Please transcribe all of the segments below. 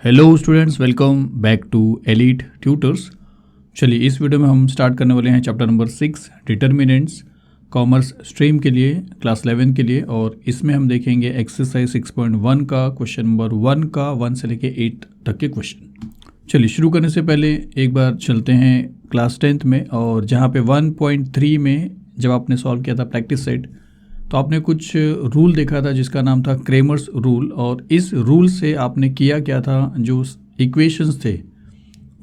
Hello students, welcome back to Elite Tutors. चलिए इस video में हम स्टार्ट करने वाले हैं chapter number 6 determinants commerce stream के लिए क्लास 11 के लिए। और इसमें हम देखेंगे एक्सरसाइज 6.1 का क्वेश्चन नंबर 1 का 1 से लेके 8 तक के क्वेश्चन। चलिए शुरू करने से पहले एक बार चलते हैं क्लास 10th में, और जहाँ पे 1.3 में जब आपने सॉल्व किया था प्रैक्टिस सेट, तो आपने कुछ रूल देखा था जिसका नाम था क्रेमर्स रूल। और इस रूल से आपने किया क्या था, जो इक्वेशंस थे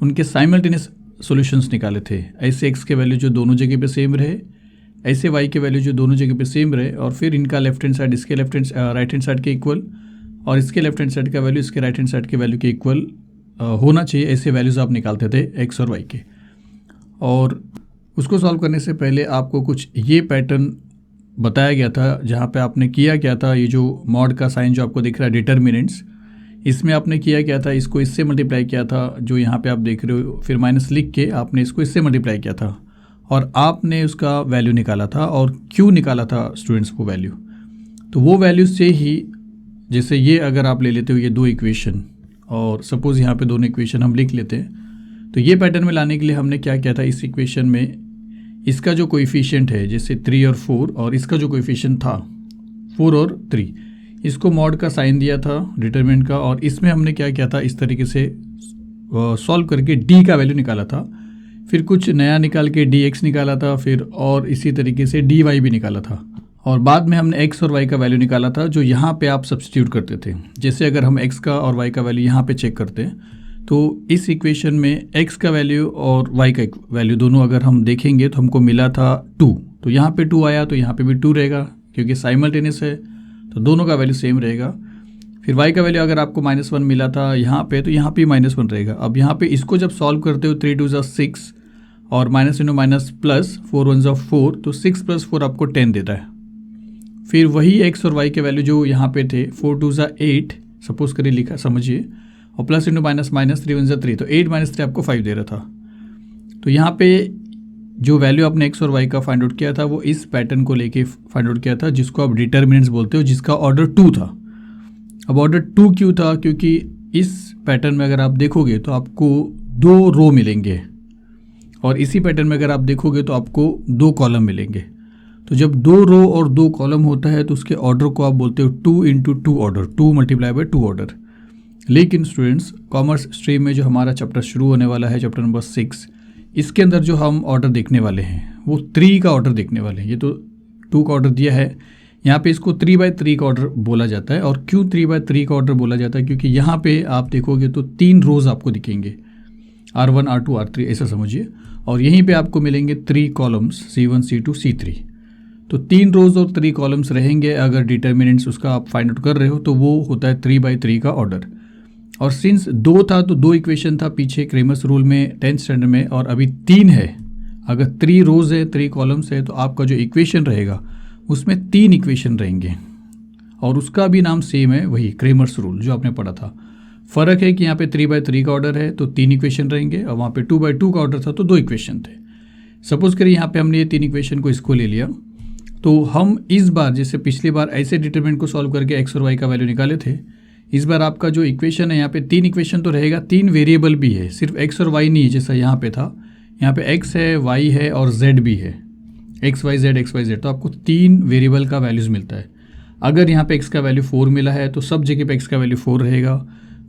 उनके साइमल्टेनियस सॉल्यूशंस निकाले थे। ऐसे एक्स के वैल्यू जो दोनों जगह पे सेम रहे, ऐसे वाई के वैल्यू जो दोनों जगह पे सेम रहे, और फिर इनका लेफ्ट हैंड साइड इसके राइट हैंड साइड के इक्वल, और इसके लेफ्ट हैंड साइड का वैल्यू इसके राइट हैंड साइड के वैल्यू के इक्वल होना चाहिए। ऐसे वैल्यूज़ आप निकालते थे एक्स और वाई के। और उसको सॉल्व करने से पहले आपको कुछ ये पैटर्न बताया गया था, जहाँ पे आपने किया क्या था, ये जो मॉड का साइन जो आपको दिख रहा है डिटर्मिनेंट्स, इसमें आपने किया क्या था, इसको इससे मल्टीप्लाई किया था जो यहाँ पे आप देख रहे हो, फिर माइनस लिख के आपने इसको इससे मल्टीप्लाई किया था और आपने उसका वैल्यू निकाला था। और क्यों निकाला था स्टूडेंट्स वो वैल्यू, तो वो वैल्यू से ही, जैसे ये अगर आप ले लेते हो ये दो इक्वेशन, और सपोज़ यहाँ पे दोनों इक्वेशन हम लिख लेते हैं, तो ये पैटर्न में लाने के लिए हमने क्या किया था, इस इक्वेशन में इसका जो कोएफिशिएंट है जैसे 3 और 4, और इसका जो कोएफिशिएंट था 4 और 3, इसको मॉड का साइन दिया था डिटरमिनेंट का। और इसमें हमने क्या किया था, इस तरीके से सॉल्व करके डी का वैल्यू निकाला था, फिर कुछ नया निकाल के डी एक्स निकाला था, फिर और इसी तरीके से डी वाई भी निकाला था। और बाद में हमने एक्स और वाई का वैल्यू निकाला था, जो यहाँ पे आप सब्स्टिट्यूट करते थे। जैसे अगर हम एक्स का और वाई का वैल्यू यहाँ पे चेक करते हैं, तो इस इक्वेशन में x का वैल्यू और y का वैल्यू दोनों अगर हम देखेंगे तो हमको मिला था 2, तो यहाँ पे 2 आया, तो यहाँ पे भी 2 रहेगा क्योंकि साइमल्टेनियस है, तो दोनों का वैल्यू सेम रहेगा। फिर y का वैल्यू अगर आपको -1 मिला था यहाँ पे, तो यहाँ पे -1 रहेगा। अब यहाँ पे इसको जब सॉल्व करते हो 3 2 6 और माइनस इंटू माइनस प्लस 4 1 4, तो 6 + 4 आपको 10 देता है। फिर वही x और y के वैल्यू जो यहाँ पे थे 4 2 8, सपोज करिए लिखा, समझिए, और प्लस इंटू माइनस 3 1 3, तो 8 - 3 आपको 5 दे रहा था। तो यहाँ पे जो वैल्यू आपने एक्स और वाई का फाइंड आउट किया था, वो इस पैटर्न को लेके फाइंड आउट किया था, जिसको आप डिटर्मिनेंट्स बोलते हो, जिसका ऑर्डर 2 था। अब ऑर्डर 2 क्यों था, क्योंकि इस पैटर्न में अगर आप देखोगे तो आपको 2 रो मिलेंगे, और इसी पैटर्न में अगर आप देखोगे तो आपको 2 कॉलम मिलेंगे। तो जब 2 रो और 2 कॉलम होता है तो उसके ऑर्डर को आप बोलते हो 2 × 2 ऑर्डर, 2 × 2 ऑर्डर। लेकिन स्टूडेंट्स, कॉमर्स स्ट्रीम में जो हमारा चैप्टर शुरू होने वाला है, चैप्टर नंबर 6, इसके अंदर जो हम ऑर्डर देखने वाले हैं वो 3 का ऑर्डर देखने वाले हैं। ये तो 2 का ऑर्डर दिया है, यहाँ पे इसको 3/3 का ऑर्डर बोला जाता है। और क्यों 3/3 का ऑर्डर बोला जाता है, क्योंकि यहाँ पे आप देखोगे तो 3 रोज़ आपको दिखेंगे, R1 R2 R3 ऐसा समझिए, और यहीं पे आपको मिलेंगे 3 कॉलम्स C1 C2 C3। तो 3 रोज़ और 3 कॉलम्स रहेंगे। अगर डिटर्मिनेंट्स उसका आप फाइंड आउट कर रहे हो तो वो होता है 3/3 का ऑर्डर। और सिंस 2 था तो 2 इक्वेशन था पीछे क्रेमर्स रूल में 10th स्टैंडर्ड में, और अभी 3 है। अगर 3 रोज़ है, 3 कॉलम्स है, तो आपका जो इक्वेशन रहेगा उसमें 3 इक्वेशन रहेंगे, और उसका भी नाम सेम है, वही क्रेमर्स रूल जो आपने पढ़ा था। फ़र्क है कि यहाँ पे 3/3 का ऑर्डर है तो 3 इक्वेशन रहेंगे, और वहाँ पे 2/2 का ऑर्डर था तो 2 इक्वेशन थे। सपोज़ करिए यहाँ पे हमने ये 3 इक्वेशन को इसको ले लिया, तो हम इस बार जैसे पिछली बार ऐसे डिटरमिनेंट को सॉल्व करके एक्स और वाई का वैल्यू निकाले थे, इस बार आपका जो इक्वेशन है यहाँ पे 3 इक्वेशन तो रहेगा, 3 वेरिएबल भी है, सिर्फ एक्स और वाई नहीं जैसा यहाँ पे था। यहाँ पे एक्स है, वाई है और जेड भी है, एक्स वाई जेड, तो आपको 3 वेरिएबल का वैल्यूज़ मिलता है। अगर यहाँ पे एक्स का वैल्यू 4 मिला है तो सब जगह पे एक्स का वैल्यू 4 रहेगा।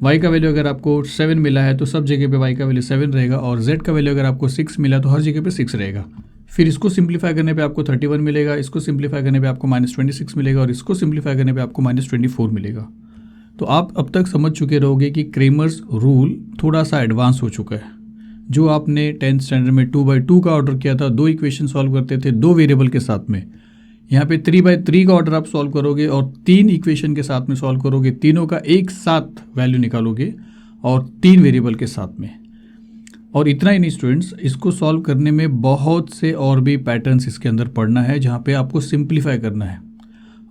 वाई का वैल्यू अगर आपको 7 मिला है तो सब जगह पे वाई का वैल्यू 7 रहेगा, और जेड का वैल्यू अगर आपको 6 मिला तो हर जगह पे 6 रहेगा। फिर इसको सिंप्लीफाई करने पे आपको 31 मिलेगा, इसको सिंप्लीफाई करने पे आपको -26 मिलेगा, और इसको सिंप्लीफाई करने पे आपको -24 मिलेगा। तो आप अब तक समझ चुके रहोगे कि क्रेमर्स रूल थोड़ा सा एडवांस हो चुका है। जो आपने 10th स्टैंडर्ड में 2/2 का ऑर्डर किया था, 2 इक्वेशन सॉल्व करते थे 2 वेरिएबल के साथ में, यहाँ पे 3/3 का ऑर्डर आप सॉल्व करोगे और 3 इक्वेशन के साथ में सॉल्व करोगे, तीनों का एक साथ वैल्यू निकालोगे और 3 वेरिएबल के साथ में। और इतना ही नहीं स्टूडेंट्स, इसको सॉल्व करने में बहुत से और भी पैटर्न्स इसके अंदर पढ़ना है, जहाँ पे आपको सिंप्लीफाई करना है।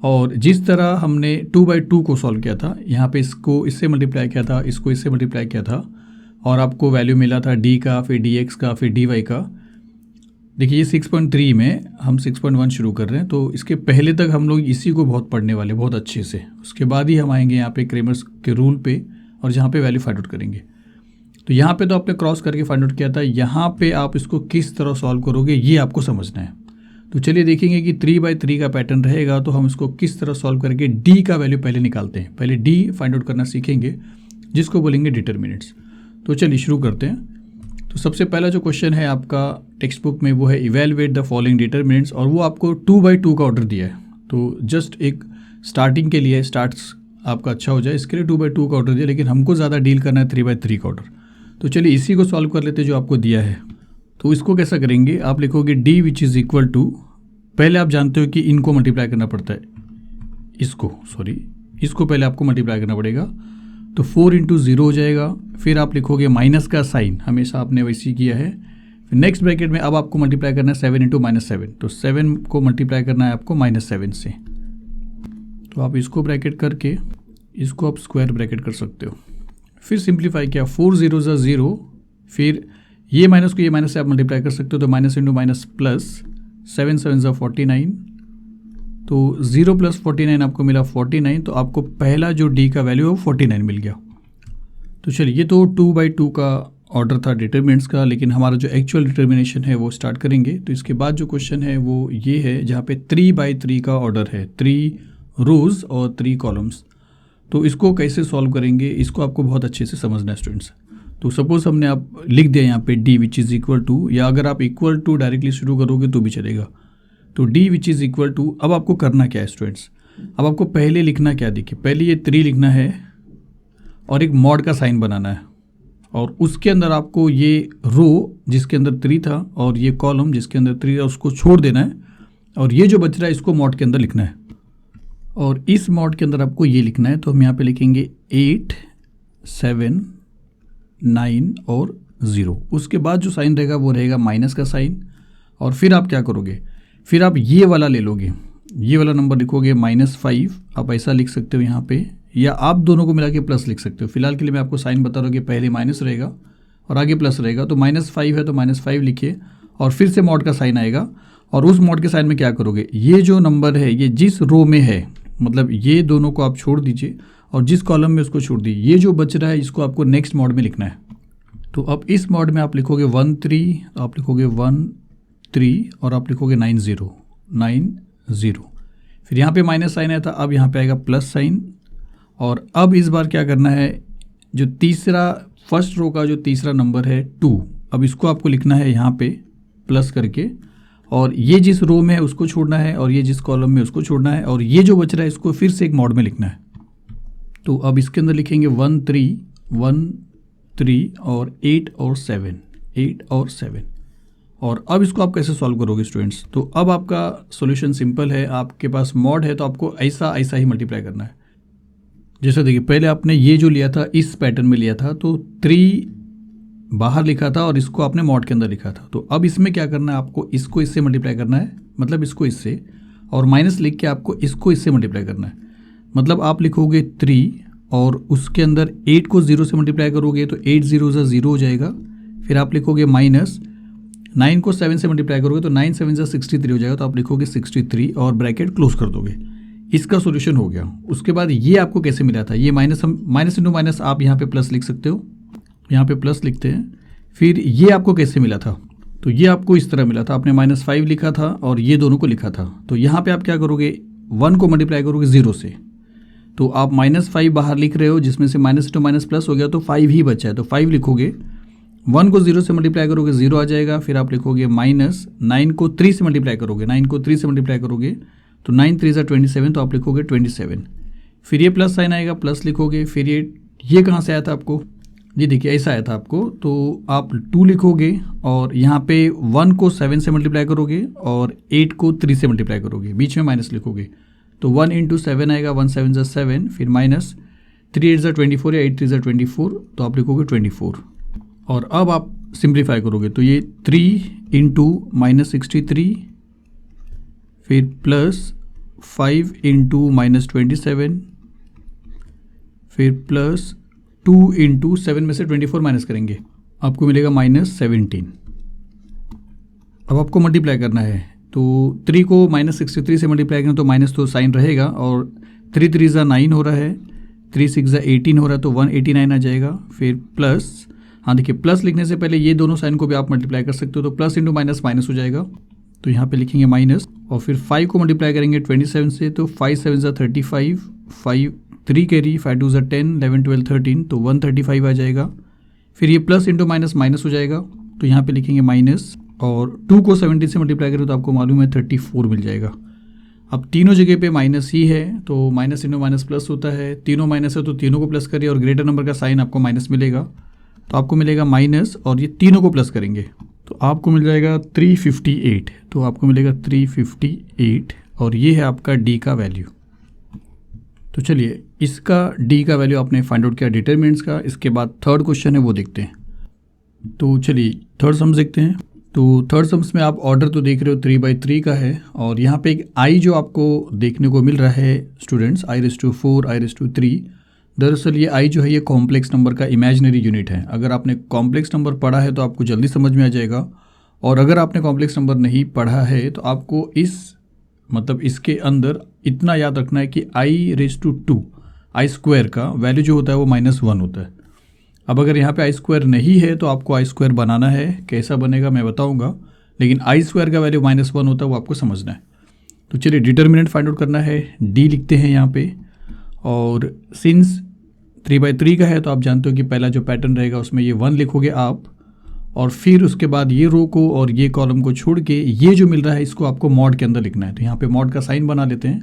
और जिस तरह हमने 2/2 को सॉल्व किया था, यहाँ पे इसको इससे मल्टीप्लाई किया था, इसको इससे मल्टीप्लाई किया था, और आपको वैल्यू मिला था डी का, फिर डी एक्स का, फिर डी वाई का। देखिए ये 6.3 में हम 6.1 शुरू कर रहे हैं, तो इसके पहले तक हम लोग इसी को बहुत पढ़ने वाले, बहुत अच्छे से। उसके बाद ही हम आएंगे यहाँ पे क्रेमर्स के रूल पे, और जहाँ पे वैल्यू फाइंड आउट करेंगे। तो यहाँ पे तो आपने क्रॉस करके फाइंड आउट किया था, यहाँ पे आप इसको किस तरह सॉल्व करोगे ये आपको समझना है। तो चलिए देखेंगे कि 3/3 का पैटर्न रहेगा तो हम इसको किस तरह सॉल्व करके डी का वैल्यू पहले निकालते हैं। पहले डी फाइंड आउट करना सीखेंगे, जिसको बोलेंगे डिटर्मिनेंट्स। तो चलिए शुरू करते हैं। तो सबसे पहला जो क्वेश्चन है आपका टेक्स्ट बुक में वो है इवेलुएट द फॉलोइंग डिटर्मिनेंट्स, और वो आपको 2/2 का ऑर्डर दिया है। तो जस्ट एक स्टार्टिंग के लिए, स्टार्ट्स आपका अच्छा हो जाए इसके लिए 2/2 का ऑर्डर दिया, लेकिन हमको ज़्यादा डील करना है 3/3 का ऑर्डर। तो चलिए इसी को सॉल्व कर लेते हैं जो आपको दिया है। तो इसको कैसा करेंगे, आप लिखोगे D which is equal to, पहले आप जानते हो कि इनको मल्टीप्लाई करना पड़ता है, इसको पहले आपको मल्टीप्लाई करना पड़ेगा। तो 4 × 0 हो जाएगा, फिर आप लिखोगे माइनस का साइन, हमेशा आपने वैसे ही किया है। फिर नेक्स्ट ब्रैकेट में अब आपको मल्टीप्लाई करना है 7 × -7, तो 7 को मल्टीप्लाई करना है आपको -7 से। तो आप इसको ब्रैकेट करके इसको आप स्क्वायर ब्रैकेट कर सकते हो। फिर सिंप्लीफाई किया, 4 0 = 0, फिर ये माइनस को ये माइनस से आप मल्टीप्लाई कर सकते हो, तो माइनस × माइनस प्लस, 7 7 = 49, तो 0 + 49 आपको मिला 49। तो आपको पहला जो डी का वैल्यू है वो 49 मिल गया। तो चलिए ये तो 2/2 का ऑर्डर था डिटर्मिनेंट्स का, लेकिन हमारा जो एक्चुअल डिटर्मिनेशन है वो स्टार्ट करेंगे। तो इसके बाद जो क्वेश्चन है वो ये है जहाँ पे 3/3 का ऑर्डर है, 3 रोज़ और 3 कॉलम्स। तो इसको कैसे सॉल्व करेंगे, इसको आपको बहुत अच्छे से समझना है स्टूडेंट्स। तो सपोज हमने आप लिख दिया यहाँ पे D which is equal to, या अगर आप इक्वल टू डायरेक्टली शुरू करोगे तो भी चलेगा। तो D which is equal to, अब आपको करना क्या है स्टूडेंट्स, अब आपको पहले लिखना क्या, देखिए पहले ये 3 लिखना है और एक मॉड का साइन बनाना है, और उसके अंदर आपको ये रो जिसके अंदर 3 था और ये कॉलम जिसके अंदर 3 है उसको छोड़ देना है, और ये जो बच रहा है इसको मॉड के अंदर लिखना है, और इस मॉड के अंदर आपको ये लिखना है। तो हम यहाँ पे लिखेंगे 8 7 9 और 0। उसके बाद जो साइन रहेगा वो रहेगा माइनस का साइन, और फिर आप क्या करोगे, फिर आप ये वाला ले लोगे, ये वाला नंबर लिखोगे -5, आप ऐसा लिख सकते हो यहाँ पे, या आप दोनों को मिला के प्लस लिख सकते हो। फिलहाल के लिए मैं आपको साइन बता रहा हूँ कि पहले माइनस रहेगा और आगे प्लस रहेगा। तो -5 है तो -5 लिखिए, और फिर से मॉड का साइन आएगा, और उस मॉड के साइन में क्या करोगे, ये जो नंबर है ये जिस रो में है, मतलब ये दोनों को आप छोड़ दीजिए और जिस कॉलम में उसको छोड़ दीजिए, ये जो बच रहा है इसको आपको नेक्स्ट मॉड में लिखना है। तो अब इस मॉड में आप लिखोगे 1 3, तो आप लिखोगे 1 3 और आप लिखोगे 9 0 9 0। फिर यहाँ पे माइनस साइन आया था, अब यहाँ पे आएगा प्लस साइन। और अब इस बार क्या करना है, जो तीसरा फर्स्ट रो का जो तीसरा नंबर है 2, अब इसको आपको लिखना है यहाँ पे प्लस करके, और ये जिस रो में है उसको छोड़ना है और ये जिस कॉलम में उसको छोड़ना है, और ये जो बच रहा है इसको फिर से एक मॉड में लिखना है। तो अब इसके अंदर लिखेंगे 1 3 और 8 और 7। और अब इसको आप कैसे सॉल्व करोगे स्टूडेंट्स, तो अब आपका सॉल्यूशन सिंपल है, आपके पास मॉड है तो आपको ऐसा ही मल्टीप्लाई करना है। जैसे देखिए पहले आपने ये जो लिया था इस पैटर्न में लिया था, तो 3 बाहर लिखा था और इसको आपने मॉड के अंदर लिखा था। तो अब इसमें क्या करना है, आपको इसको इससे मल्टीप्लाई करना है, मतलब इसको इससे, और माइनस लिख के आपको इसको इससे मल्टीप्लाई करना है। मतलब आप लिखोगे 3 और उसके अंदर 8 को 0 से मल्टीप्लाई करोगे तो 8 0 = 0 हो जाएगा। फिर आप लिखोगे माइनस 9 को 7 से मल्टीप्लाई करोगे तो 9 7 = 63 हो जाएगा, तो आप लिखोगे 63 और ब्रैकेट क्लोज कर दोगे। इसका सॉल्यूशन हो गया। उसके बाद ये आपको कैसे मिला था, ये माइनस × माइनस आप यहाँ पे प्लस लिख सकते हो, यहाँ पे प्लस लिखते हैं। फिर ये आपको कैसे मिला था, तो ये आपको इस तरह मिला था, आपने -5 लिखा था और ये दोनों को लिखा था। तो यहाँ पे आप क्या करोगे, 1 को मल्टीप्लाई करोगे 0 से, तो आप -5 बाहर लिख रहे हो जिसमें से माइनस × माइनस प्लस हो गया, तो 5 ही बचा है, तो 5 लिखोगे। 1 को 0 से मल्टीप्लाई करोगे 0 आ जाएगा। फिर आप लिखोगे माइनस 9 को 3 से मल्टीप्लाई करोगे, 9 को 3 से मल्टीप्लाई करोगे तो 9 3 = 27, तो आप लिखोगे 27। फिर ये प्लस साइन आएगा, प्लस लिखोगे। फिर ये कहाँ से आया था आपको, ये देखिए ऐसा आया था आपको, तो आप 2 लिखोगे और यहाँ पे 1 को 7 से मल्टीप्लाई करोगे और 8 को 3 से मल्टीप्लाई करोगे, बीच में माइनस लिखोगे, तो 1 × 7 आएगा, 1 7 = 7, फिर माइनस 3 8 = 24 या 8 3 = 24, तो आप लिखोगे 24। और अब आप सिंप्लीफाई करोगे तो ये 3 × -63, फिर प्लस 5 × -27, फिर प्लस 2 × 7 में से 24 माइनस करेंगे, आपको मिलेगा -17। अब आपको मल्टीप्लाई करना है, तो 3 को -63 से मल्टीप्लाई करें तो माइनस तो साइन रहेगा, और 3 3 = 9 हो रहा है, 3 6 18 हो रहा है तो 189 आ जाएगा। फिर प्लस, हाँ देखिए प्लस लिखने से पहले ये दोनों साइन को भी आप मल्टीप्लाई कर सकते हो, तो प्लस इंटू माइनस माइनस हो जाएगा, तो यहाँ पे लिखेंगे माइनस। और फिर 5 को मल्टीप्लाई करेंगे 27 से, तो 5 7 35, 5 3 कैरी, 5 2 10, 11 12 13, तो 135 आ जाएगा। फिर ये प्लस इंटू माइनस माइनस हो जाएगा, तो यहाँ पे लिखेंगे माइनस, और 2 को 70 से मल्टीप्लाई करें तो आपको मालूम है 34 मिल जाएगा। अब तीनों जगह पे माइनस ही है, तो माइनस इंटू माइनस प्लस होता है, तीनों माइनस है तो तीनों को प्लस करिए और ग्रेटर नंबर का साइन आपको माइनस मिलेगा, तो आपको मिलेगा माइनस, और ये तीनों को प्लस करेंगे तो आपको मिल जाएगा 358, तो आपको मिलेगा 358, और ये है आपका डी का वैल्यू। तो चलिए इसका डी का वैल्यू आपने फाइंड आउट किया डिटरमिनेंट्स का। इसके बाद थर्ड क्वेश्चन है वो देखते हैं। तो चलिए थर्ड सम्स देखते हैं। तो थर्ड सम्स में आप ऑर्डर तो देख रहे हो 3/3 का है, और यहाँ पे एक आई जो आपको देखने को मिल रहा है स्टूडेंट्स, i⁴ i⁵, दरअसल ये आई जो है ये कॉम्प्लेक्स नंबर का इमेजिनरी यूनिट है। अगर आपने कॉम्प्लेक्स नंबर पढ़ा है तो आपको जल्दी समझ में आ जाएगा, और अगर आपने कॉम्प्लेक्स नंबर नहीं पढ़ा है तो आपको इसके अंदर इतना याद रखना है कि i⁴ आई स्क्वायर का वैल्यू जो होता है वो -1 होता है। अब अगर यहाँ पे आई स्क्वायर नहीं है तो आपको आई स्क्वायर बनाना है, कैसा बनेगा मैं बताऊंगा, लेकिन आई स्क्वायर का वैल्यू -1 होता है वो आपको समझना है। तो चलिए डिटरमिनेंट फाइंड आउट करना है, डी लिखते हैं यहाँ पे, और सिंस 3/3 का है तो आप जानते हो कि पहला जो पैटर्न रहेगा उसमें ये 1 लिखोगे आप, और फिर उसके बाद ये रो को और ये कॉलम को छोड़ के ये जो मिल रहा है इसको आपको मॉड के अंदर लिखना है। तो यहाँ पे मॉड का साइन बना लेते हैं,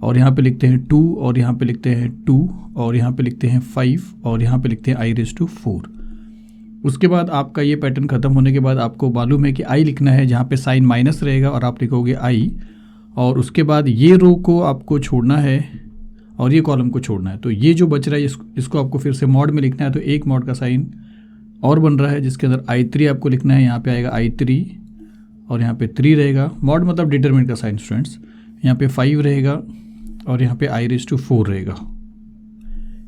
और यहाँ पे लिखते हैं 2, और यहाँ पे लिखते हैं 2, और यहाँ पे लिखते हैं 5, और यहाँ पे लिखते हैं i⁴। उसके बाद आपका ये पैटर्न खत्म होने के बाद आपको मालूम है कि आई लिखना है जहाँ पे साइन माइनस रहेगा और आप लिखोगे आई, और उसके बाद ये रो को आपको छोड़ना है और ये कॉलम को छोड़ना है। तो ये जो बच रहा है इसको आपको फिर से मॉड में लिखना है, तो एक मॉड का साइन और बन रहा है जिसके अंदर i3 आपको लिखना है, यहाँ पे आएगा i3 और यहाँ पे 3 रहेगा। मॉड मतलब डिटरमिनेंट का साइन स्टूडेंट्स, यहाँ पे 5 रहेगा और यहाँ पे i⁴ रहेगा।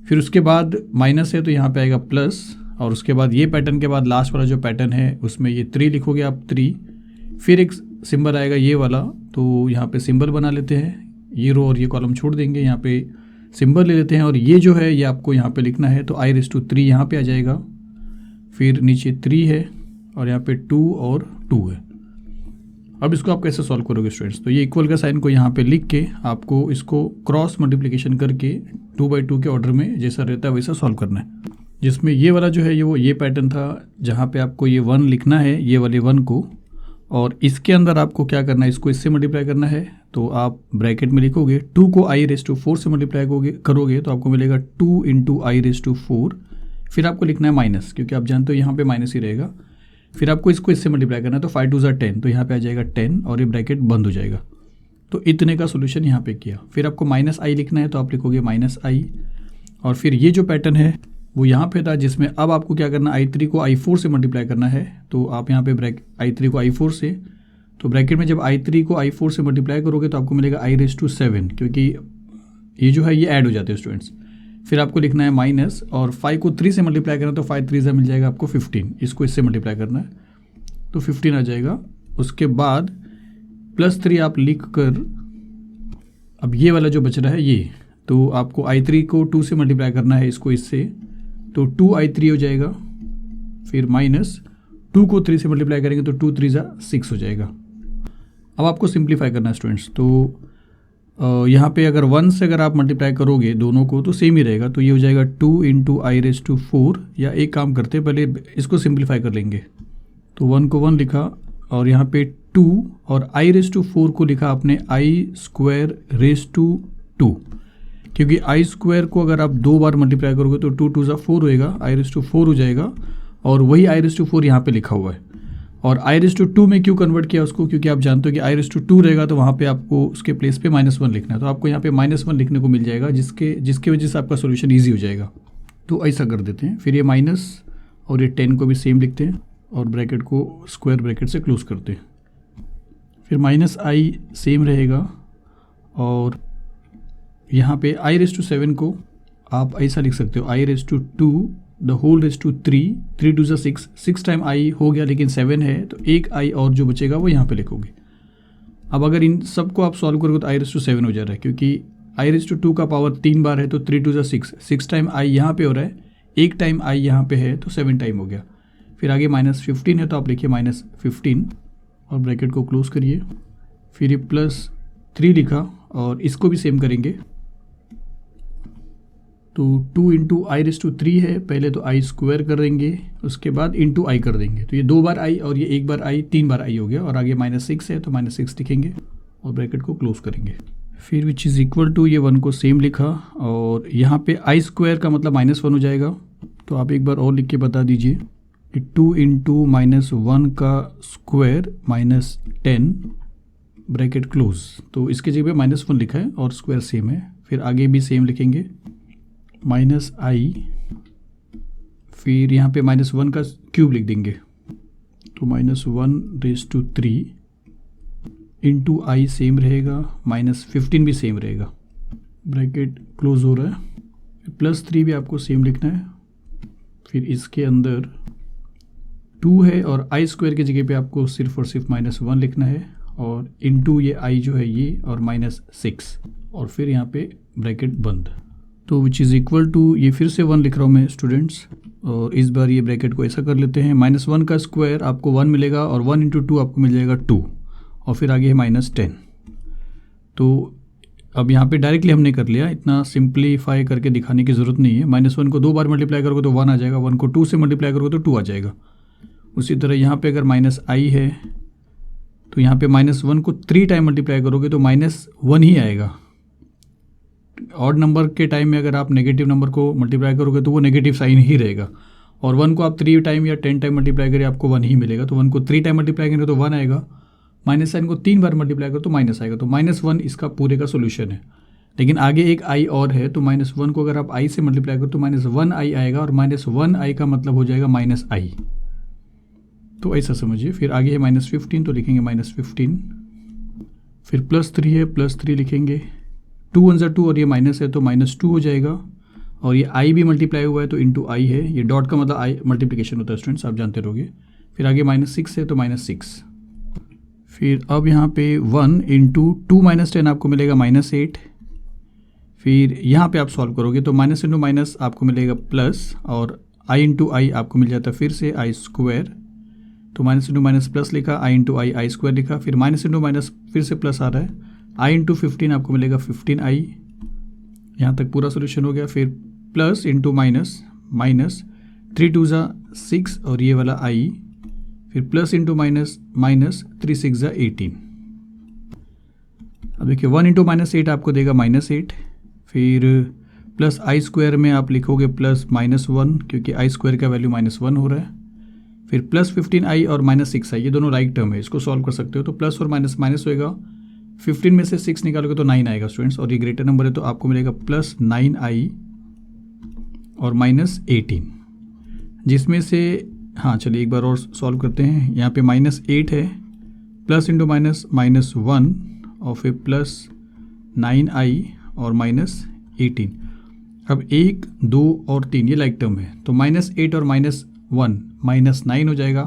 फिर उसके बाद माइनस है तो यहाँ पे आएगा प्लस, और उसके बाद ये पैटर्न के बाद लास्ट वाला जो पैटर्न है उसमें ये 3 लिखोगे आप 3, फिर एक सिंबल आएगा ये वाला, तो यहाँ पे सिंबल बना लेते हैं, ये रो और ये कॉलम छोड़ देंगे, यहाँ पे सिंबल ले लेते हैं, और ये जो है ये आपको यहाँ पे लिखना है, तो i⁴ यहाँ पे आ जाएगा, फिर नीचे 3 है और यहाँ पे 2 और 2 है। अब इसको आप कैसे सॉल्व करोगे स्टूडेंट्स, तो ये इक्वल का साइन को यहाँ पे लिख के आपको इसको क्रॉस मल्टीप्लिकेशन करके 2/2 के ऑर्डर में जैसा रहता है वैसा सॉल्व करना है। जिसमें ये वाला जो है ये पैटर्न था जहाँ पे आपको ये 1 लिखना है, ये वाले 1 को, और इसके अंदर आपको क्या करना है, इसको इससे मल्टीप्लाई करना है, तो आप ब्रैकेट में लिखोगे 2 को i⁴ से मल्टीप्लाई करोगे तो आपको मिलेगा 2 × i⁴, फिर आपको लिखना है माइनस, क्योंकि आप जानते हो यहाँ पे माइनस ही रहेगा, फिर आपको इसको इससे मल्टीप्लाई करना है, तो 5 2 10, तो यहाँ पे आ जाएगा 10 और ये ब्रैकेट बंद हो जाएगा। तो इतने का सोल्यूशन यहाँ पे किया। फिर आपको -i लिखना है तो आप लिखोगे -i, और फिर ये जो पैटर्न है वो यहाँ पे था जिसमें अब आपको क्या करना है, i3 को i4 से मल्टीप्लाई करना है, तो आप यहाँ पे i3 को i4 से, तो ब्रैकेट में जब i3 को i4 से मल्टीप्लाई करोगे तो आपको मिलेगा i⁻⁷, क्योंकि ये जो है ये ऐड हो जाते हैं स्टूडेंट्स। फिर आपको लिखना है माइनस, और 5 को 3 से मल्टीप्लाई करना, तो 5 3 मिल जाएगा आपको 15, इसको इससे मल्टीप्लाई करना है तो 15 आ जाएगा। उसके बाद +3 आप लिख कर, अब ये वाला जो बच रहा है ये, तो आपको i3 को 2 से मल्टीप्लाई करना है, इसको इससे, तो 2i3 हो जाएगा, फिर माइनस 2 को 3 से मल्टीप्लाई करेंगे तो 2 3 6 हो जाएगा। अब आपको सिंप्लीफाई करना है स्टूडेंट्स, तो यहाँ पे अगर 1 से अगर आप मल्टीप्लाई करोगे दोनों को तो सेम ही रहेगा, तो ये हो जाएगा 2 × i⁴, या एक काम करते हैं पहले इसको सिंप्लीफाई कर लेंगे, तो 1 को 1 लिखा और यहाँ पे 2 और i⁴ को लिखा आपने i²⁴, क्योंकि i² को अगर आप 2 बार मल्टीप्लाई करोगे तो 2 2 4 होएगा, i⁴ हो जाएगा, और वही i⁴ यहाँ पे लिखा हुआ है। और i⁻² में क्यों कन्वर्ट किया उसको, क्योंकि आप जानते हो कि i⁻² रहेगा तो वहाँ पे आपको उसके प्लेस पे -1 लिखना है, तो आपको यहाँ पे -1 लिखने को मिल जाएगा, जिसके वजह से आपका सोल्यूशन ईजी हो जाएगा। तो ऐसा कर देते हैं, फिर ये माइनस और ये 10 को भी सेम लिखते हैं और ब्रैकेट को स्क्वायर ब्रैकेट से क्लोज करते हैं, फिर -i सेम रहेगा, और यहाँ पे i⁻⁷ को आप ऐसा लिख सकते हो i⁻²3, 3 2 6, 6 टाइम i हो गया, लेकिन 7 है तो एक i और जो बचेगा वो यहाँ पे लिखोगे। अब अगर इन सब को आप सॉल्व करोगे तो i⁻⁷ हो जा रहा है, क्योंकि i⁻², का पावर 3 बार है तो 3 2 6, 6 टाइम i यहाँ पे हो रहा है, एक टाइम i यहाँ पे है तो 7 टाइम हो गया। फिर आगे -15 है तो आप लिखिए -15 और ब्रैकेट को क्लोज करिए। फिर ये +3 लिखा और इसको भी सेम करेंगे। तो 2 × i⁻³ है, पहले तो i² कर देंगे, उसके बाद × i कर देंगे। तो ये 2 बार i और ये 1 बार i, 3 बार i हो गया। और आगे -6 है तो -6 लिखेंगे और ब्रैकेट को क्लोज करेंगे। फिर विच इज़ इक्वल टू, ये 1 को सेम लिखा और यहाँ पे i² का मतलब -1 हो जाएगा। तो आप एक बार और लिख के बता दीजिए कि 2 × -1 का स्क्वायर -10 ब्रैकेट क्लोज। तो इसके जगह पे -1 लिखा है और स्क्वायर सेम है। फिर आगे भी सेम लिखेंगे -i, फिर यहाँ पे -1 का क्यूब लिख देंगे तो -1⁻³ × i सेम रहेगा, -15 भी सेम रहेगा, ब्रैकेट क्लोज हो रहा है। +3 भी आपको सेम लिखना है। फिर इसके अंदर 2 है और i² की जगह पे आपको सिर्फ और सिर्फ -1 लिखना है और × ये i जो है ये और -6 और फिर यहाँ पे ब्रैकेट बंद। तो विच इज़ इक्वल टू, ये फिर से 1 लिख रहा हूँ मैं स्टूडेंट्स, और इस बार ये ब्रैकेट को ऐसा कर लेते हैं। -1 का स्क्वायर आपको 1 मिलेगा और 1 × 2 आपको मिल जाएगा 2 और फिर आगे है -10। तो अब यहाँ पे डायरेक्टली हमने कर लिया, इतना सिंप्लीफाई करके दिखाने की ज़रूरत नहीं है। -1 को 2 बार मल्टीप्लाई करोगे तो 1 आ जाएगा, 1 को 2 से मल्टीप्लाई करोगे तो 2 आ जाएगा। उसी तरह यहाँ पे अगर -i है तो यहाँ पे -1 को 3 टाइम मल्टीप्लाई करोगे तो -1 ही आएगा। ऑड नंबर के टाइम में अगर आप नेगेटिव नंबर को मल्टीप्लाई करोगे तो वो नेगेटिव साइन ही रहेगा, और 1 को आप 3 टाइम या 10 टाइम मल्टीप्लाई करें आपको 1 ही मिलेगा। तो 1 को 3 टाइम मल्टीप्लाई करें तो 1 आएगा, माइनस साइन को 3 बार मल्टीप्लाई करो तो माइनस आएगा। तो -1 इसका पूरे का सोल्यूशन है। लेकिन आगे एक i और है, तो -1 को अगर आप i से मल्टीप्लाई करो तो -1i आएगा, और -1i का मतलब हो जाएगा -i। तो ऐसा समझिए। फिर आगे है -15 तो लिखेंगे -15, फिर +3 है, +3 लिखेंगे, 2 1 2 और ये माइनस है तो -2 हो जाएगा, और ये i भी मल्टीप्लाई हुआ है तो × i है। ये डॉट का मतलब i मल्टीप्लिकेशन होता है स्टूडेंट्स, आप जानते रहोगे। फिर आगे -6 है तो -6। फिर अब यहाँ पे 1 × 2 - 10 आपको मिलेगा -8। फिर यहाँ पे आप सॉल्व करोगे तो माइनस इंटू माइनस आपको मिलेगा प्लस, और i × i आपको मिल जाता है फिर से i²। तो माइनस इंटू माइनस प्लस लिखा, i × i i² लिखा, फिर माइनस इंटू माइनस फिर से प्लस आ रहा है, i × 15 आपको मिलेगा 15i। यहाँ तक पूरा सोल्यूशन हो गया। फिर प्लस इंटू माइनस, माइनस 3 2 6 और ये वाला i, फिर प्लस इंटू माइनस, माइनस 3 6 18। अब देखिए 1 × -8 आपको देगा -8। फिर प्लस i² में आप लिखोगे प्लस -1, क्योंकि i² का वैल्यू -1 हो रहा है। फिर प्लस 15i और -6i, ये दोनों राइट टर्म है, इसको सॉल्व कर सकते हो। तो प्लस और माइनस माइनस होएगा, 15 में से 6 निकालोगे तो 9 आएगा स्टूडेंट्स, और ये ग्रेटर नंबर है तो आपको मिलेगा प्लस 9i और -18, जिसमें से हाँ चलिए एक बार और सॉल्व करते हैं। यहाँ पे -8 है, प्लस इंटू माइनस -1 और फिर प्लस 9i और -18। अब 1 2 और 3 ये लाइक टर्म है, तो -8 और -1 -9 हो जाएगा।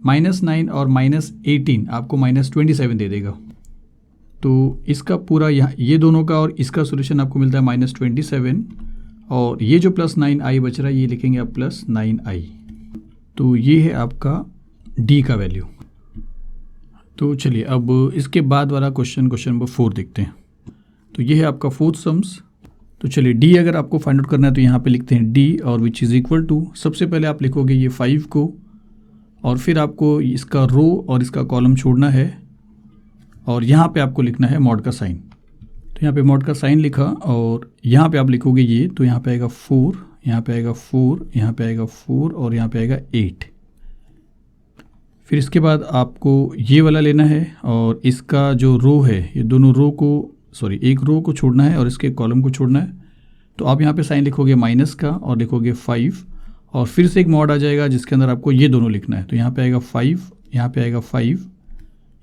-9 और -18 आपको -27 दे देगा। तो इसका पूरा यहाँ ये दोनों का और इसका सोल्यूशन आपको मिलता है -27, और ये जो प्लस 9i बच रहा है ये लिखेंगे आप प्लस 9i। तो ये है आपका d का वैल्यू। तो चलिए अब इसके बाद वाला क्वेश्चन नंबर 4 देखते हैं। तो ये है आपका 4th सम्स। तो चलिए d अगर आपको फाइंड आउट करना है तो यहाँ पे लिखते हैं d और विच इज़ इक्वल टू, सबसे पहले आप लिखोगे ये 5 को, और फिर आपको इसका रो और इसका कॉलम छोड़ना है, और यहाँ पे आपको लिखना है मॉड का साइन। तो यहाँ पे मॉड का साइन लिखा, और यहाँ पे आप लिखोगे ये, तो यहाँ पे आएगा 4, यहाँ पे आएगा 4, यहाँ पे आएगा 4 और यहाँ पे आएगा 8। फिर इसके बाद आपको ये वाला लेना है, और इसका जो रो है ये दोनों रो को, सॉरी एक रो को छोड़ना है और इसके कॉलम को छोड़ना है। तो आप यहाँ पे साइन लिखोगे माइनस का और लिखोगे 5, और फिर से एक मॉड आ जाएगा जिसके अंदर आपको ये दोनों लिखना है। तो यहाँ पे आएगा 5, यहाँ पे आएगा 5,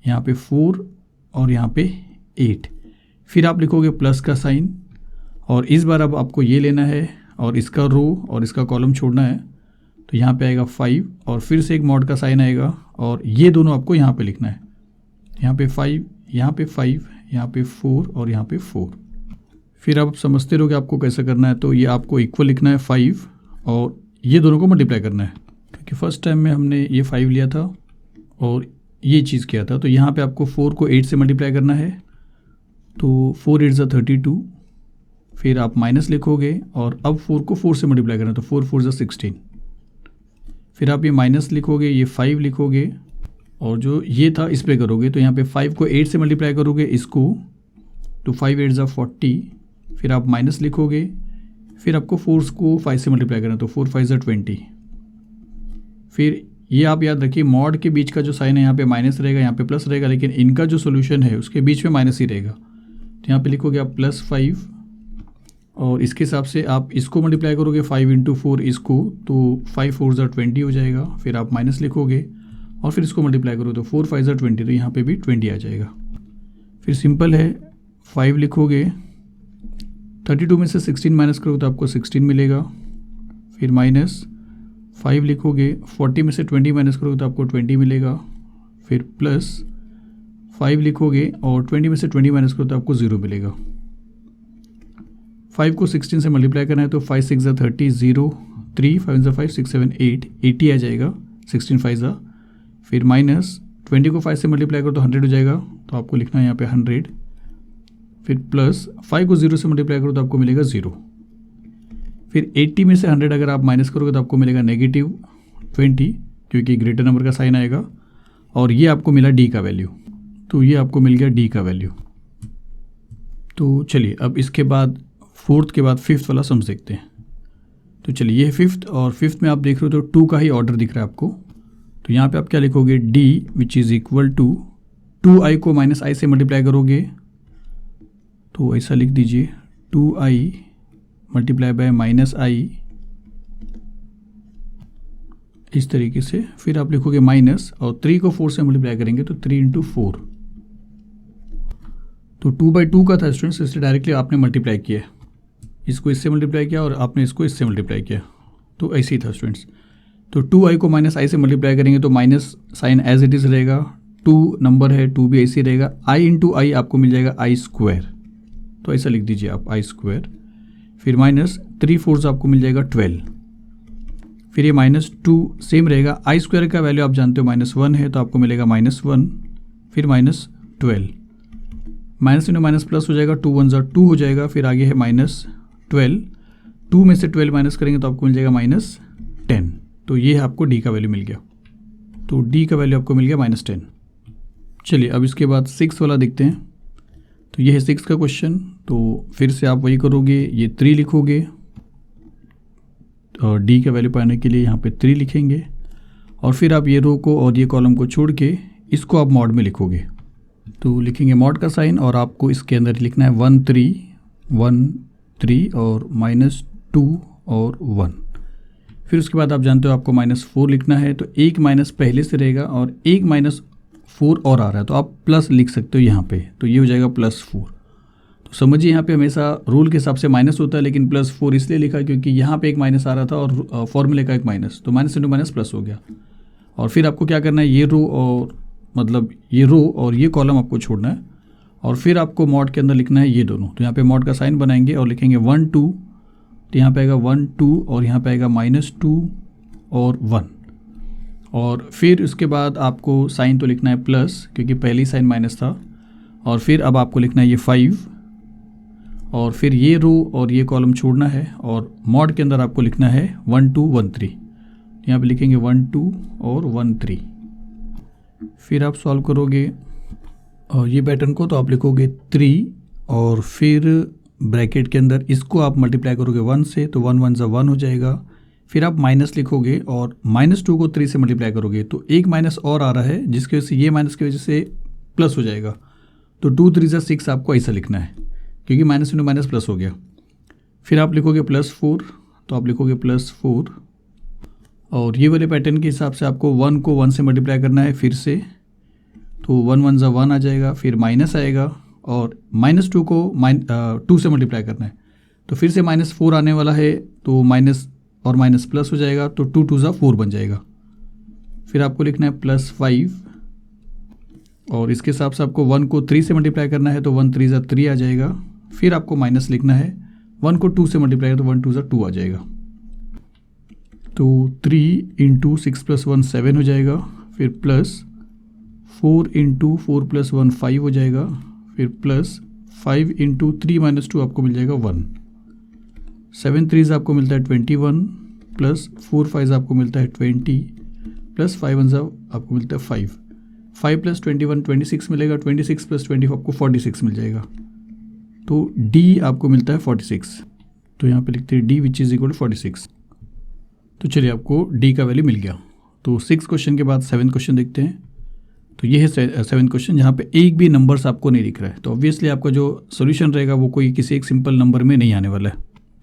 यहाँ पे 4 और यहाँ पे 8। फिर आप लिखोगे प्लस का साइन, और इस बार अब आपको ये लेना है और इसका रो और इसका कॉलम छोड़ना है। तो यहाँ पे आएगा 5 और फिर से एक मॉड का साइन आएगा, और ये दोनों आपको यहाँ पे लिखना है। यहाँ पे 5, यहाँ पे 5, यहाँ पे 4 और यहाँ पे 4। फिर आप समझते रहो कि आपको कैसे करना है। तो ये आपको इक्वल लिखना है 5 और ये दोनों को मल्टीप्लाई करना है, क्योंकि फर्स्ट टाइम में हमने ये 5 लिया था और ये चीज़ किया था। तो यहाँ पे आपको 4 को 8 से मल्टीप्लाई करना है, तो 4 8 32, फिर आप माइनस लिखोगे और अब 4 को 4 से मल्टीप्लाई करना है, तो 4 4 16, फिर आप ये माइनस लिखोगे, ये 5 लिखोगे और जो ये था इस पे करोगे। तो यहाँ पे 5 को 8 से मल्टीप्लाई करोगे इसको, तो 5 8 40, फिर आप माइनस लिखोगे, फिर आपको 4 को 5 से मल्टीप्लाई करना है, तो 4 5 20। फिर ये आप याद रखिए, मॉड के बीच का जो साइन है यहाँ पे माइनस रहेगा, यहाँ पे प्लस रहेगा, लेकिन इनका जो सोल्यूशन है उसके बीच में माइनस ही रहेगा। तो यहाँ पे लिखोगे आप +5 और इसके हिसाब से आप इसको मल्टीप्लाई करोगे 5 × 4 इसको, तो 5 4 20 हो जाएगा। फिर आप माइनस लिखोगे और फिर इसको मल्टीप्लाई करो, तो 4 5 20, तो यहाँ पे भी 20 आ जाएगा। फिर सिंपल है, 5 लिखोगे, 32 में से 16 माइनस करोगे तो आपको 16 मिलेगा। फिर माइनस 5 लिखोगे, 40 में से 20 माइनस करोगे तो आपको 20 मिलेगा। फिर प्लस 5 लिखोगे और 20 में से 20 माइनस करोगे तो आपको 0 मिलेगा। 5 को 16 से मल्टीप्लाई करना है, तो 5 6 30, 0 3 5 5 6 7 8 80 आ जाएगा, 16 5 फिर माइनस 20 को 5 से मल्टीप्लाई करो तो 100 हो जाएगा, तो आपको लिखना है यहाँ पे 100। फिर प्लस 5 को 0 से मल्टीप्लाई करो तो आपको मिलेगा 0। फिर 80 में से 100 अगर आप माइनस करोगे तो आपको मिलेगा -20, क्योंकि ग्रेटर नंबर का साइन आएगा। और ये आपको मिला डी का वैल्यू, तो ये आपको मिल गया डी का वैल्यू। तो चलिए अब इसके बाद फोर्थ के बाद फिफ्थ वाला समझ देखते हैं। तो चलिए ये फिफ्थ, और फिफ्थ में आप देख रहे हो तो 2 का ही ऑर्डर दिख रहा है आपको। तो यहाँ पे आप क्या लिखोगे, D which is equal to 2i को -i से मल्टीप्लाई करोगे, तो ऐसा लिख दीजिए 2i मल्टीप्लाई बाय -i, इस तरीके से। फिर आप लिखोगे माइनस और 3 को 4 से मल्टीप्लाई करेंगे तो 3 × 4, तो 2/2 का था स्टूडेंट्स, इसलिए डायरेक्टली आपने मल्टीप्लाई किया, इसको इससे मल्टीप्लाई किया और आपने इसको इससे मल्टीप्लाई किया, तो ऐसे ही था स्टूडेंट्स। तो 2i को -i से मल्टीप्लाई करेंगे तो minus sign as it is रहेगा, 2 नंबर है 2 भी ऐसे ही रहेगा, i × i आपको मिल जाएगा i², तो ऐसा लिख दीजिए आप i²। फिर माइनस 3 4 आपको मिल जाएगा 12, फिर ये -2 सेम रहेगा, i² का वैल्यू आप जानते हो -1 है, तो आपको मिलेगा -1, फिर -12, माइनस में माइनस प्लस हो जाएगा, 2 1 2 हो जाएगा। फिर आगे है -12, 2 में से 12 माइनस करेंगे तो आपको मिल जाएगा -10, तो ये आपको डी का वैल्यू मिल गया। तो डी का वैल्यू आपको मिल गया -10। चलिए अब इसके बाद 6 वाला देखते हैं। तो ये है 6 का क्वेश्चन। तो फिर से आप वही करोगे, ये 3 लिखोगे और डी का वैल्यू पाने के लिए यहाँ पे 3 लिखेंगे, और फिर आप ये रो को और ये कॉलम को छोड़ के इसको आप मॉड में लिखोगे। तो लिखेंगे मॉड का साइन और आपको इसके अंदर लिखना है 1 3 1 3 और -2 और 1। फिर उसके बाद आप जानते हो आपको -4 लिखना है, तो एक माइनस पहले से रहेगा और एक -4 और आ रहा है, तो आप प्लस लिख सकते हो यहाँ पे, तो ये हो जाएगा +4। तो समझिए यहाँ पे हमेशा रूल के हिसाब से माइनस होता है, लेकिन +4 इसलिए लिखा क्योंकि यहाँ पे एक माइनस आ रहा था और फॉर्मूले का एक माइनस, तो माइनस इंटू माइनस प्लस हो गया। और फिर आपको क्या करना है, ये रो और मतलब ये रो और ये कॉलम आपको छोड़ना है, और फिर आपको मॉड के अंदर लिखना है ये दोनों। तो यहाँ पे मॉड का साइन बनाएंगे और लिखेंगे 1 2, तो यहाँ पे आएगा 1 2 और यहाँ पे आएगा -2 और 1, और फिर उसके बाद आपको साइन तो लिखना है प्लस क्योंकि पहली साइन माइनस था, और फिर अब आपको लिखना है ये 5, और फिर ये रो और ये कॉलम छोड़ना है, और मॉड के अंदर आपको लिखना है 1 2 1 3। यहाँ पे लिखेंगे 1 2 और 1 3। फिर आप सॉल्व करोगे और ये पैटर्न को, तो आप लिखोगे 3 और फिर ब्रैकेट के अंदर इसको आप मल्टीप्लाई करोगे 1 से, तो 1 1 1 हो जाएगा। फिर आप माइनस लिखोगे और -2 को 3 से मल्टीप्लाई करोगे, तो एक माइनस और आ रहा है जिसकी वजह से ये माइनस की वजह से प्लस हो जाएगा, तो 2 3 6 आपको ऐसा लिखना है क्योंकि माइनस इंटू माइनस प्लस हो गया। फिर आप लिखोगे +4, तो आप लिखोगे +4, और ये वाले पैटर्न के हिसाब से आपको 1 को 1 से मल्टीप्लाई करना है फिर से, तो 1 1 1 आ जाएगा, फिर माइनस आएगा और -2 को 2 से मल्टीप्लाई करना है, तो फिर से -4 आने वाला है, तो माइनस और माइनस प्लस हो जाएगा, तो 2 2 4 बन जाएगा। फिर आपको लिखना है +5, और इसके हिसाब से आपको 1 को 3 से मल्टीप्लाई करना है, तो 1 3 3 आ जाएगा, फिर आपको माइनस लिखना है, 1 को 2 से मल्टीप्लाई करें तो 1 2 ज़ा 2 आ जाएगा। तो 3 इंटू 6 + 1 7 हो जाएगा, फिर प्लस 4 इंटू 4 + 1 5 हो जाएगा, फिर प्लस 5 इंटू 3 - 2 आपको मिल जाएगा 1। 7 3 आपको मिलता है 21, प्लस 4 5 आपको मिलता है 20, प्लस 5 1 आपको मिलता है 5। 5 + 21 26 मिलेगा, 26 + 20 आपको 46 मिल जाएगा। तो डी आपको मिलता है 46। तो यहाँ पे लिखते हैं D which is equal to 46। तो चलिए आपको डी का वैल्यू मिल गया। तो 6 क्वेश्चन के बाद 7 क्वेश्चन देखते हैं। तो ये है 7 क्वेश्चन जहाँ पे एक भी नंबर्स आपको नहीं दिख रहा है। तो ऑब्वियसली आपका जो सोल्यूशन रहेगा वो कोई किसी एक सिंपल नंबर में नहीं आने वाला है।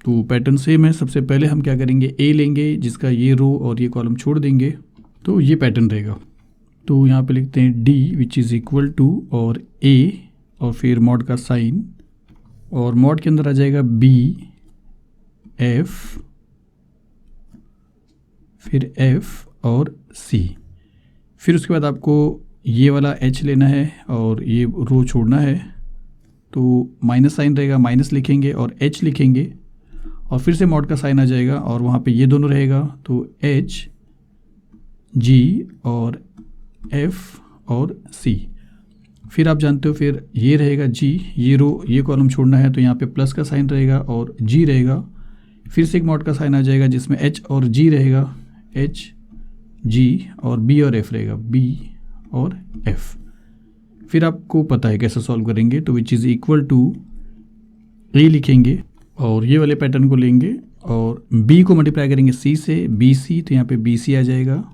तो पैटर्न सेम है। सबसे पहले हम क्या करेंगे, ए लेंगे जिसका ये रो और ये कॉलम छोड़ देंगे, तो ये पैटर्न रहेगा। तो यहाँ पे लिखते हैं D which is equal to और ए और फिर मॉड का साइन, और मॉड के अंदर आ जाएगा बी एफ, फिर एफ और सी। फिर उसके बाद आपको ये वाला एच लेना है और ये रो छोड़ना है। तो माइनस साइन रहेगा, माइनस लिखेंगे और एच लिखेंगे, और फिर से मॉड का साइन आ जाएगा और वहाँ पे ये दोनों रहेगा। तो एच जी और एफ और सी। फिर आप जानते हो फिर ये रहेगा जी, ये रो ये कॉलम छोड़ना है तो यहाँ पे प्लस का साइन रहेगा और जी रहेगा। फिर से एक मॉड का साइन आ जाएगा जिसमें एच और जी रहेगा, एच जी, और बी और एफ रहेगा, बी और एफ। फिर आपको पता है कैसे सॉल्व करेंगे। तो विच इज़ इक्वल टू ए लिखेंगे और ये वाले पैटर्न को लेंगे और बी को मल्टीप्लाई करेंगे सी से, बी सी, तो यहाँ पे बी सी आ जाएगा,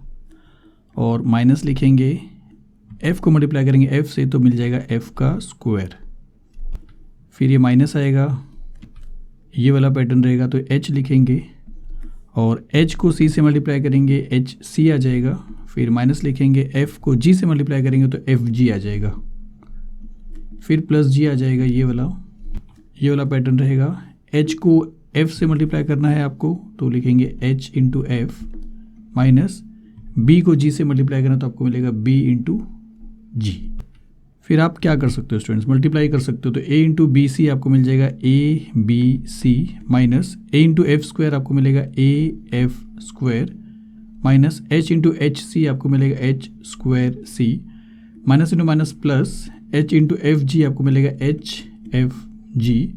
और माइनस लिखेंगे, एफ़ को मल्टीप्लाई करेंगे एफ़ से तो मिल जाएगा एफ़ का स्क्वायर। फिर ये माइनस आएगा, ये वाला पैटर्न रहेगा तो एच लिखेंगे, और एच को सी से मल्टीप्लाई करेंगे एच सी आ जाएगा। फिर माइनस लिखेंगे, एफ़ को जी से मल्टीप्लाई करेंगे तो एफ़ जी आ जाएगा, फिर प्लस जी आ जाएगा। ये वाला पैटर्न रहेगा। एच को एफ़ से मल्टीप्लाई करना है आपको तो लिखेंगे H into F, minus B को जी से मल्टीप्लाई करना तो आपको मिलेगा बी इंटू जी। फिर आप क्या कर सकते हो स्टूडेंट्स, मल्टीप्लाई कर सकते हो। तो ए इंटू बी सी आपको मिल जाएगा A B C, minus A into F square आपको मिलेगा A F square, minus H into H C आपको मिलेगा H square C, minus into minus plus H into F G आपको मिलेगा एच एफ जी,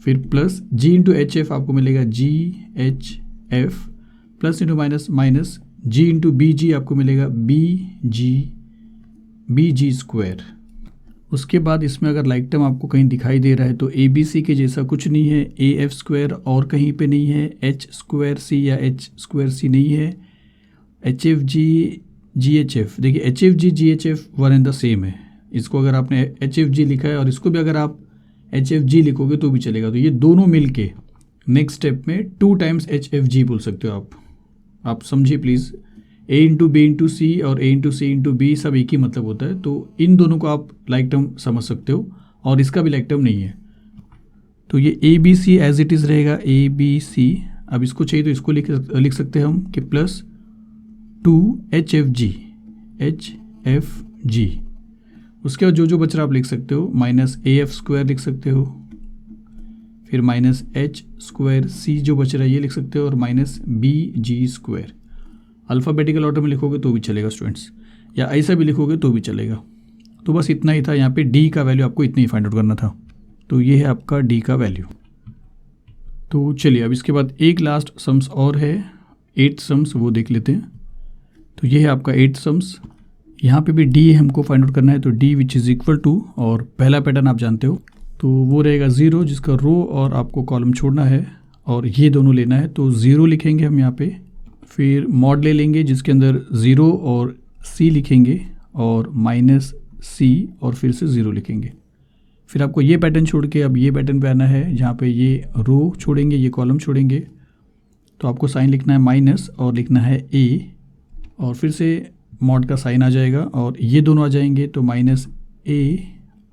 फिर plus G into H F आपको मिलेगा G H F, plus into minus minus G into B G आपको मिलेगा B जी square. उसके बाद इसमें अगर लाइक टर्म आपको कहीं दिखाई दे रहा है तो ए बी सी के जैसा कुछ नहीं है, ए एफ स्क्वायर और कहीं पे नहीं है, एच स्क्वायर सी या एच स्क्वायर सी नहीं है, H F G G H F, देखिए H F G G H F one and the same है। इसको अगर आपने एच एफ जी लिखा है और इसको भी अगर आप एच एफ जी लिखोगे तो भी चलेगा। तो ये दोनों मिल के नेक्स्ट स्टेप में 2 टाइम्स एच एफ जी बोल सकते हो आप समझिए please. A into B into C और A into C into B सब एक ही मतलब होता है। तो इन दोनों को आप लाइक टर्म समझ सकते हो और इसका भी लाइक टर्म नहीं है। तो ये A B C as it is रहेगा, ए बी सी। अब इसको चाहिए तो इसको लिख सकते हैं हम कि प्लस 2 एच एफ जी। उसके बाद जो बच रहा आप लिख सकते हो, माइनस ए एफ स्क्वायर लिख सकते हो, फिर माइनस एच स्क्वायर सी जो बच रहा है ये लिख सकते हो, और माइनस बी जी स्क्वायर। अल्फ़ाबेटिकल ऑर्डर में लिखोगे तो भी चलेगा स्टूडेंट्स, या ऐसा भी लिखोगे तो भी चलेगा। तो बस इतना ही था, यहाँ पे डी का वैल्यू आपको इतना ही फाइंड आउट करना था। तो ये है आपका डी का वैल्यू। तो चलिए अब इसके बाद एक लास्ट सम्स और है, 8 सम्स, वो देख लेते हैं। तो ये है आपका 8 सम्स। यहाँ पे भी डी हमको फाइंड आउट करना है। तो D which is equal to, और पहला पैटर्न आप जानते हो तो वो रहेगा 0 जिसका रो और आपको कॉलम छोड़ना है, और ये दोनों लेना है। तो 0 लिखेंगे हम यहाँ पे, फिर मॉड ले लेंगे जिसके अंदर 0 और सी लिखेंगे, और माइनस सी और फिर से 0 लिखेंगे। फिर आपको ये पैटर्न छोड़ के अब ये पैटर्न पे आना है जहाँ पे ये रो छोड़ेंगे, ये कॉलम छोड़ेंगे। तो आपको साइन लिखना है माइनस और लिखना है ए, और फिर से मॉड का साइन आ जाएगा और ये दोनों आ जाएंगे। तो माइनस ए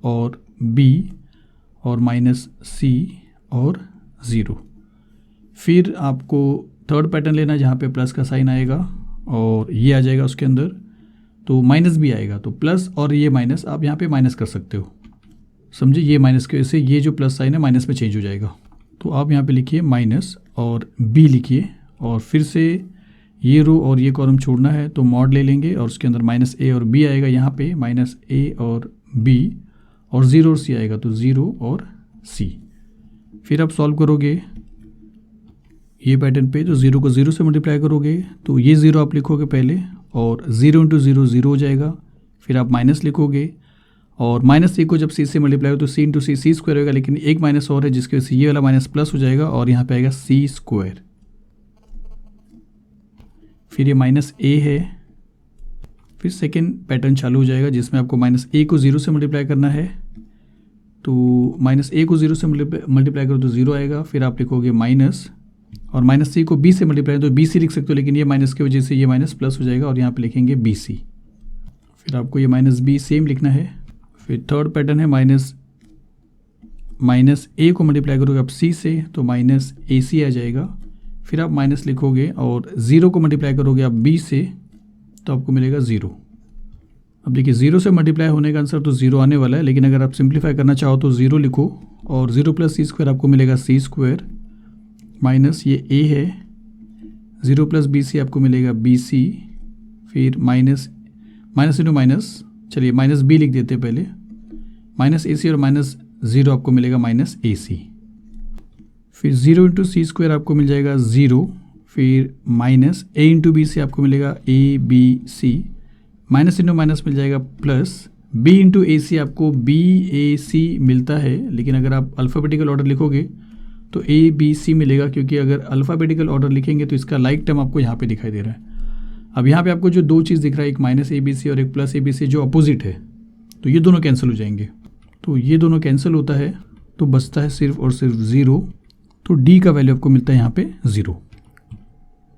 और बी और माइनस सी और 0। फिर आपको थर्ड पैटर्न लेना है जहाँ पे प्लस का साइन आएगा और ये आ जाएगा उसके अंदर, तो माइनस भी आएगा। तो प्लस और ये माइनस आप यहाँ पे माइनस कर सकते हो, समझे, ये माइनस की वजह से ये जो प्लस साइन है माइनस में चेंज हो जाएगा। तो आप यहाँ पे लिखिए माइनस और बी लिखिए, और फिर से ये रो और ये कॉलम छोड़ना है तो मॉड ले लेंगे और उसके अंदर माइनस ए और बी आएगा, यहाँ पे माइनस ए और बी, और ज़ीरो और सी आएगा तो ज़ीरो और सी। फिर आप सॉल्व करोगे ये पैटर्न पे, तो ज़ीरो को ज़ीरो से मल्टीप्लाई करोगे तो ये ज़ीरो आप लिखोगे पहले, और ज़ीरो इंटू ज़ीरो ज़ीरो हो जाएगा। फिर आप माइनस लिखोगे, और माइनस सी को जब सी से मल्टीप्लाई हो तो सी इंटू सी स्क्वायर होगा, लेकिन एक माइनस और है जिसकी वजह से ये वाला माइनस प्लस हो जाएगा और यहाँ पे आएगा सी स्क्वायर। फिर ये माइनस ए है, फिर सेकेंड पैटर्न चालू हो जाएगा जिसमें आपको माइनस ए को ज़ीरो से मल्टीप्लाई करना है, तो माइनस ए को ज़ीरो से मल्टीप्लाई करो तो ज़ीरो आएगा। फिर आप लिखोगे माइनस, और माइनस सी को बी से मल्टीप्लाई तो बी सी लिख सकते हो, लेकिन ये माइनस की वजह से ये माइनस प्लस हो जाएगा और यहाँ पे लिखेंगे बी सी। फिर आपको ये माइनस बी सेम लिखना है। फिर थर्ड पैटर्न है माइनस ए को मल्टीप्लाई करोगे आप सी से तो माइनस ए सी आ जाएगा। फिर आप माइनस लिखोगे और ज़ीरो को मल्टीप्लाई करोगे आप बी से तो आपको मिलेगा ज़ीरो। अब देखिए ज़ीरो से मल्टीप्लाई होने का आंसर तो ज़ीरो आने वाला है, लेकिन अगर आप सिंप्लीफाई करना चाहो तो ज़ीरो लिखो और ज़ीरो प्लस सी स्क्वायर आपको मिलेगा सी स्क्वायर, माइनस ये ए है, ज़ीरो प्लस बी सी आपको मिलेगा बी सी। फिर माइनस इंटू माइनस, चलिए माइनस बी लिख देते हैं पहले, माइनस ए सी और माइनस ज़ीरो आपको मिलेगा माइनस ए सी। फिर ज़ीरो इंटू सी स्क्वायर आपको मिल जाएगा ज़ीरो। फिर minus A into B C आपको मिलेगा A B C, minus into minus मिल जाएगा plus B into A C आपको बी ए सी मिलता है, लेकिन अगर आप अल्फ़ाबेटिकल ऑर्डर लिखोगे तो ए बी सी मिलेगा, क्योंकि अगर अल्फ़ाबेटिकल ऑर्डर लिखेंगे तो इसका लाइक टर्म आपको यहाँ पे दिखाई दे रहा है। अब यहाँ पे आपको जो दो चीज़ दिख रहा है, एक माइनस ए बी सी और एक प्लस ए बी सी जो अपोजिट है, तो ये दोनों कैंसिल हो जाएंगे। तो ये दोनों कैंसिल होता है तो बचता है सिर्फ और सिर्फ ज़ीरो, तो डी का वैल्यू आपको मिलता है यहाँ पे ज़ीरो।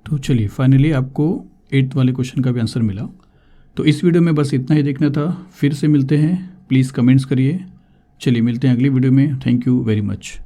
तो चलिए फाइनली आपको 8th वाले क्वेश्चन का भी आंसर मिला। तो इस वीडियो में बस इतना ही देखना था। फिर से मिलते हैं, प्लीज़ कमेंट्स करिए। चलिए मिलते हैं अगली वीडियो में। Thank you very much.